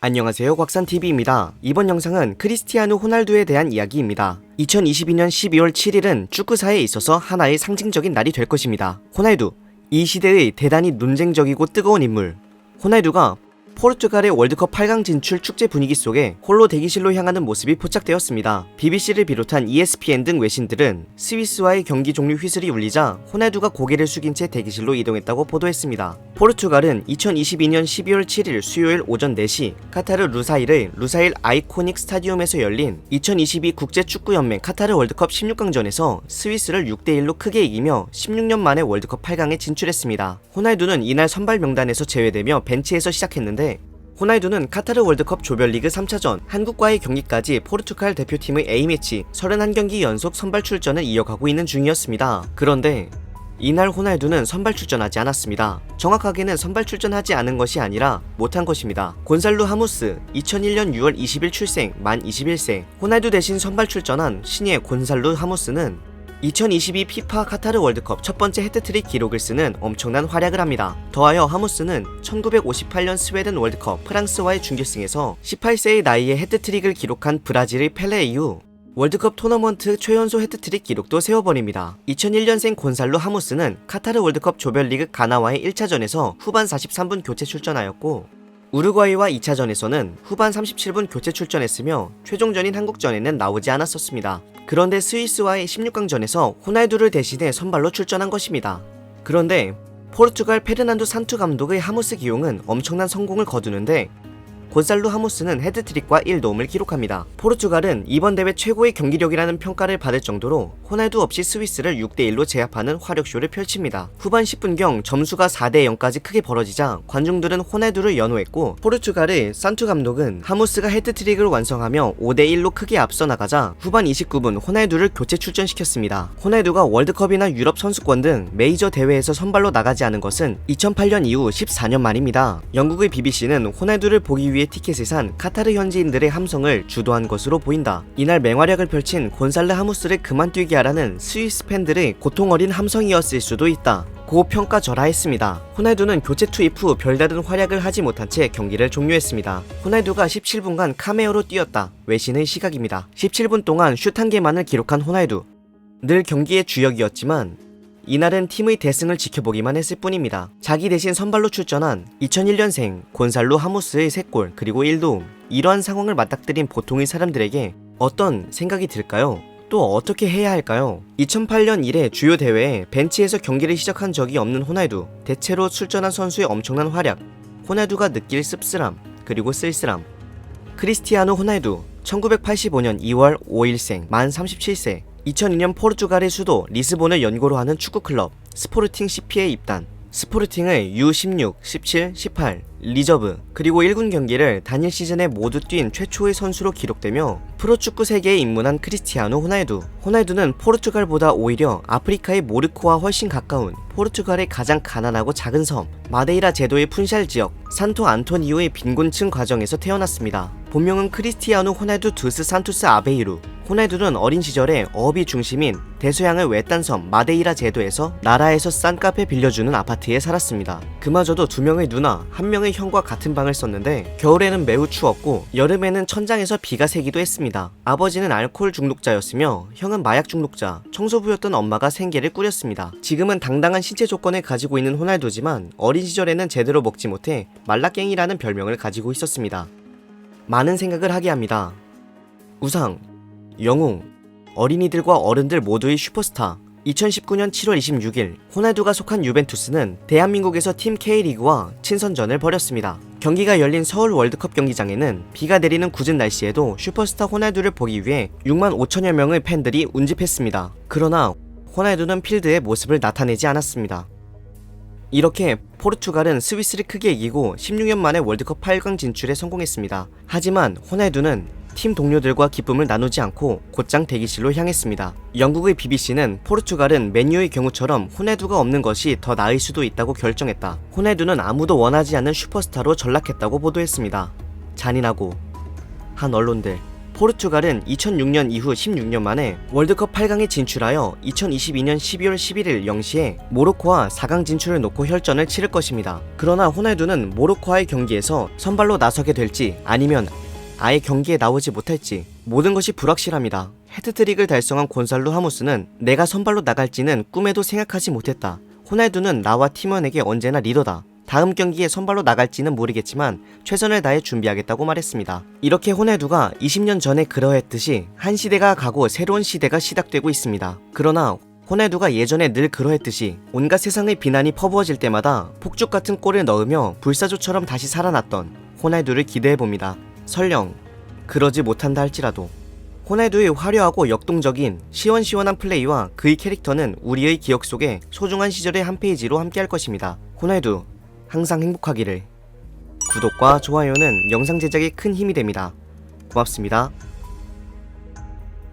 안녕하세요, 곽산TV입니다. 이번 영상은 크리스티아누 호날두에 대한 이야기입니다. 2022년 12월 7일은 축구사에 있어서 하나의 상징적인 날이 될 것입니다. 호날두, 이 시대의 대단히 논쟁적이고 뜨거운 인물. 호날두가 포르투갈의 월드컵 8강 진출 축제 분위기 속에 홀로 대기실로 향하는 모습이 포착되었습니다. BBC를 비롯한 ESPN 등 외신들은 스위스와의 경기 종료 휘슬이 울리자 호날두가 고개를 숙인 채 대기실로 이동했다고 보도했습니다. 포르투갈은 2022년 12월 7일 수요일 오전 4시 카타르 루사일의 루사일 아이코닉 스타디움에서 열린 2022 국제축구연맹 카타르 월드컵 16강전에서 스위스를 6대1로 크게 이기며 16년 만에 월드컵 8강에 진출했습니다. 호날두는 이날 선발 명단에서 제외되며 벤치에서 시작했는데 호날두는 카타르 월드컵 조별리그 3차전 한국과의 경기까지 포르투갈 대표팀의 A매치 31경기 연속 선발 출전을 이어가고 있는 중이었습니다. 그런데 이날 호날두는 선발 출전하지 않았습니다. 정확하게는 선발 출전하지 않은 것이 아니라 못한 것입니다. 곤살루 하무스, 2001년 6월 20일 출생, 만 21세. 호날두 대신 선발 출전한 신예 곤살루 하무스는 2022 피파 카타르 월드컵 첫 번째 해트트릭 기록을 쓰는 엄청난 활약을 합니다. 더하여 하무스는 1958년 스웨덴 월드컵 프랑스와의 준결승에서 18세의 나이에 해트트릭을 기록한 브라질의 펠레 이후 월드컵 토너먼트 최연소 해트트릭 기록도 세워버립니다. 2001년생 곤살루 하무스는 카타르 월드컵 조별리그 가나와의 1차전에서 후반 43분 교체 출전하였고 우루과이와 2차전에서는 후반 37분 교체 출전했으며 최종전인 한국전에는 나오지 않았었습니다. 그런데 스위스와의 16강전에서 호날두를 대신해 선발로 출전한 것입니다. 그런데 포르투갈 페르난도 산투 감독의 하무스 기용은 엄청난 성공을 거두는데 곤살루 하무스는 헤드트릭과 1도움을 기록합니다. 포르투갈은 이번 대회 최고의 경기력이라는 평가를 받을 정도로 호날두 없이 스위스를 6대1로 제압하는 화력쇼를 펼칩니다. 후반 10분경 점수가 4대0까지 크게 벌어지자 관중들은 호날두를 연호했고 포르투갈의 산투 감독은 하무스가 헤드트릭을 완성하며 5대1로 크게 앞서 나가자 후반 29분 호날두를 교체 출전시켰습니다. 호날두가 월드컵이나 유럽 선수권 등 메이저 대회에서 선발로 나가지 않은 것은 2008년 이후 14년 만입니다. 영국의 BBC는 호날두를 보기 위해 티켓을 산 카타르 현지인들의 함성을 주도한 것으로 보인다. 이날 맹활약을 펼친 곤살르 하무스를 그만뛰게 하라는 스위스 팬들의 고통 어린 함성이었을 수도 있다. 고평가절하했습니다. 호날두는 교체 투입 후 별다른 활약을 하지 못한 채 경기를 종료했습니다. 호날두가 17분간 카메오로 뛰었다. 외신의 시각입니다. 17분 동안 슛 1개만을 기록한 호날두. 늘 경기의 주역이었지만 이날은 팀의 대승을 지켜보기만 했을 뿐입니다. 자기 대신 선발로 출전한 2001년생 곤살루 하무스의 3골 그리고 1도움. 이러한 상황을 맞닥뜨린 보통의 사람들에게 어떤 생각이 들까요? 또 어떻게 해야 할까요? 2008년 이래 주요 대회에 벤치에서 경기를 시작한 적이 없는 호날두. 대체로 출전한 선수의 엄청난 활약. 호날두가 느낄 씁쓸함 그리고 쓸쓸함. 크리스티아누 호날두 1985년 2월 5일생 만 37세. 2002년 포르투갈의 수도 리스본을 연고로 하는 축구클럽 스포르팅 CP에 입단. 스포르팅의 U16, 17, 18, 리저브 그리고 1군 경기를 단일 시즌에 모두 뛴 최초의 선수로 기록되며 프로축구 세계에 입문한 크리스티아누 호날두. 호날두는 포르투갈보다 오히려 아프리카의 모로코와 훨씬 가까운 포르투갈의 가장 가난하고 작은 섬 마데이라 제도의 푼샬 지역 산토 안토니오의 빈곤층 과정에서 태어났습니다. 본명은 크리스티아누 호날두 두스 산투스 아베이루. 호날두는 어린 시절에 어업이 중심인 대서양의 외딴 섬 마데이라 제도에서 나라에서 싼 카페 빌려주는 아파트에 살았습니다. 그마저도 2명의 누나, 1명의 형과 같은 방을 썼는데 겨울에는 매우 추웠고 여름에는 천장에서 비가 새기도 했습니다. 아버지는 알코올 중독자였으며 형은 마약 중독자, 청소부였던 엄마가 생계를 꾸렸습니다. 지금은 당당한 신체 조건을 가지고 있는 호날두지만 어린 시절에는 제대로 먹지 못해 말라깽이라는 별명을 가지고 있었습니다. 많은 생각을 하게 합니다. 우상, 영웅, 어린이들과 어른들 모두의 슈퍼스타. 2019년 7월 26일 호날두가 속한 유벤투스는 대한민국에서 팀 K리그와 친선전을 벌였습니다. 경기가 열린 서울 월드컵 경기장에는 비가 내리는 궂은 날씨에도 슈퍼스타 호날두를 보기 위해 6만 5천여 명의 팬들이 운집했습니다. 그러나 호날두는 필드에 모습을 나타내지 않았습니다. 이렇게 포르투갈은 스위스를 크게 이기고 16년 만에 월드컵 8강 진출에 성공했습니다. 하지만 호날두는 팀 동료들과 기쁨을 나누지 않고 곧장 대기실로 향했습니다. 영국의 BBC는 포르투갈은 맨유의 경우처럼 호날두가 없는 것이 더 나을 수도 있다고 결정했다. 호날두는 아무도 원하지 않는 슈퍼스타로 전락했다고 보도했습니다. 잔인하고 한 언론들. 포르투갈은 2006년 이후 16년 만에 월드컵 8강에 진출하여 2022년 12월 11일 0시에 모로코와 4강 진출을 놓고 혈전을 치를 것입니다. 그러나 호날두는 모로코와의 경기에서 선발로 나서게 될지 아니면 아예 경기에 나오지 못할지 모든 것이 불확실합니다. 헤트트릭을 달성한 곤살로 하무스는 내가 선발로 나갈지는 꿈에도 생각하지 못했다. 호날두는 나와 팀원에게 언제나 리더다. 다음 경기에 선발로 나갈지는 모르겠지만 최선을 다해 준비하겠다고 말했습니다. 이렇게 호날두가 20년 전에 그러했듯이 한 시대가 가고 새로운 시대가 시작되고 있습니다. 그러나 호날두가 예전에 늘 그러했듯이 온갖 세상의 비난이 퍼부어질 때마다 폭죽 같은 골을 넣으며 불사조처럼 다시 살아났던 호날두를 기대해봅니다. 설령 그러지 못한다 할지라도 호날두의 화려하고 역동적인 시원시원한 플레이와 그의 캐릭터는 우리의 기억 속에 소중한 시절의 한 페이지로 함께할 것입니다. 호날두 항상 행복하기를. 구독과 좋아요는 영상 제작에 큰 힘이 됩니다. 고맙습니다.